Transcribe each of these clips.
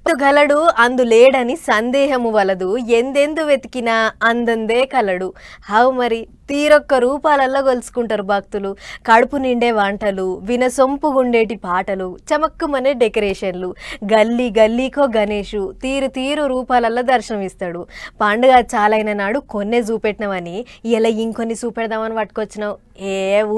గలడు అందులేడని సందేహము వలదు ఎందెందు వెతికినా అందందే కలడు. హౌ మరి తీరొక్క రూపాలల్లో గొలుసుకుంటారు భక్తులు. కడుపు నిండే వంటలు, వినసొంపుగుండేటి పాటలు, చమక్కుమనే డెకరేషన్లు, గల్లీ గల్లీకో గణేషు తీరు తీరు రూపాలల్లో దర్శనమిస్తాడు. పండుగ చాలైన నాడు కొన్నే చూపెట్టినావని ఇలా ఇంకొన్ని చూపెడదామని పట్టుకొచ్చినావు.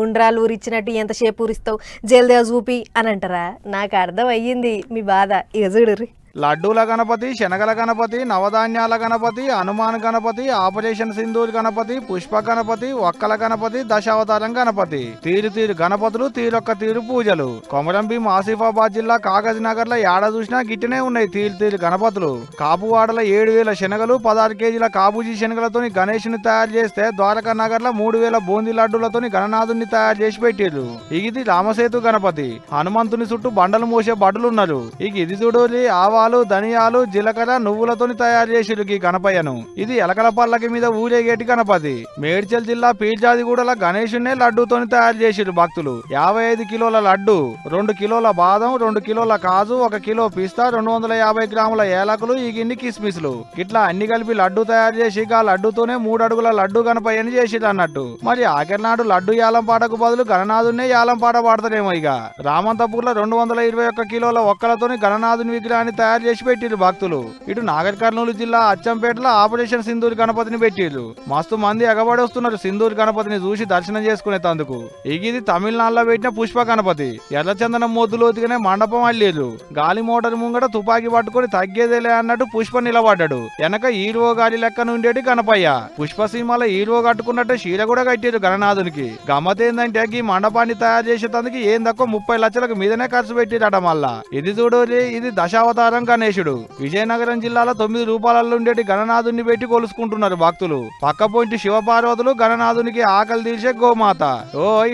ఉండ్రాలు ఊరిచ్చినట్టు ఎంతసేపు ఊరిస్తావు, జల్దిగా చూపి అని అంటారా? నాకు అర్థం అయ్యింది మీ బాధ. ఇక చూడుర్రి. లడ్డూల గణపతి, శనగల గణపతి, నవధాన్యాల గణపతి, హనుమాన్ గణపతి, ఆపరేషన్ సింధూర్ గణపతి, పుష్ప గణపతి, ఒక్కల గణపతి, దశావతారం గణపతి, తీరు తీరు గణపతులు, తీరొక్క తీరు పూజలు. కొమరంభీం ఆసిఫాబాద్ జిల్లా కాగజ్ నగర్ లో ఏడ చూసినా గిట్టనే ఉన్నాయి తీరు తీరు గణపతులు. కాపువాడల 7,000 శనగలు, 16 కేజీల కాబూజీ శనగలతోని గణేషుని తయారు చేస్తే, ద్వారకా నగర్ లో 3,000 బూందీ లడ్డూలతోని గణనాథుని తయారు చేసి పెట్టిర్రు. ఇది రామసేతు గణపతి. హనుమంతుని చుట్టూ బండలు మోసే బడులున్నారు. ఇది చూడోలి ఆవా ధనియాలు, జీలకర్ర, నువ్వులతోని తయారు చేసిరు ఈ గణపయ్యను. ఇది ఎలకల పల్లకి మీద ఊరేగేటి గణపతి. మేడ్చల్ జిల్లా పీర్జాదిగూడల గణేషునే లడ్డూతోని తయారు చేసిరు భక్తులు. 55 కిలోల లడ్డు, 2 కిలోల బాదం, 2 కిలోల కాజు, 1 కిలో పిస్తా, 250 గ్రాముల ఏలకులు, ఈ గిన్ని కిస్మిస్లు, ఇట్లా అన్ని కలిపి లడ్డు తయారు చేసి ఆ లడ్డుతోనే 3 అడుగుల లడ్డు గణపయ్యని చేసిరు అన్నట్టు. మరి ఆఖరినాడు లడ్డు యాలం పాటకు బదులు గణనాథునే యాలం పాట పాడతారేమో. ఇక రామంతపూర్ లో 221 కిలోల ఒక్కలతోని గణనాథుని విగ్రహాన్ని తయారు చేసి పెట్టిరు భక్తులు. ఇటు నాగర్ కర్నూలు జిల్లా అచ్చంపేటలో ఆపరేషన్ సింధూర్ గణపతిని పెట్టిరు. మస్తు మంది ఎగబడి వస్తున్నారు సింధూర్ గణపతిని చూసి దర్శనం చేసుకునేందుకు. ఇది తమిళనాడులో పెట్టిన పుష్ప గణపతి. ఎర్రచందనం మొద్దులోతిగానే మండపం అల్లేరు. గాలి మోటార్ ముంగట తుపాకీ పట్టుకుని తగ్గేదేలే అన్నట్టు పుష్ప నిలబడ్డాడు. వెనక ఈరువో గాలి లెక్క నుండేటి గణపయ్య. పుష్ప సీమలో ఈరువో కట్టుకున్నట్టు చీర కూడా కట్టిరు గణనాథునికి. గమ్మతేందంటే ఈ మండపాన్ని తయారు చేసేందుకు ఏం తక్కువ 30 లక్షలకు మీదనే ఖర్చు పెట్టిరట. మళ్ళా ఇది చూడోరి, ఇది దశావతారం గణేశుడు. విజయనగరం జిల్లాలో 9 రూపాయలలో ఉండేటి గణనాథుని పెట్టి కొలుసుకుంటున్నారు భక్తులు. పక్క పోయింటి శివపార్వతులు గణనాథునికి ఆకలి తీర్చే గోమాత.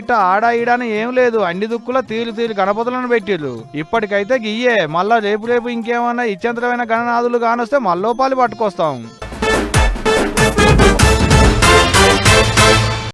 ఇట్ట ఆడా ఈడాని ఏం లేదు, అన్ని దుక్కుల తీరు తీరు గణపతులను పెట్టిర్రు. ఇప్పటికైతే గియ్యే. మళ్ళా రేపు ఇంకేమన్నా ఇచ్చంతరమైన గణనాథులు కానొస్తే మల్లోపాలి పట్టుకొస్తాం.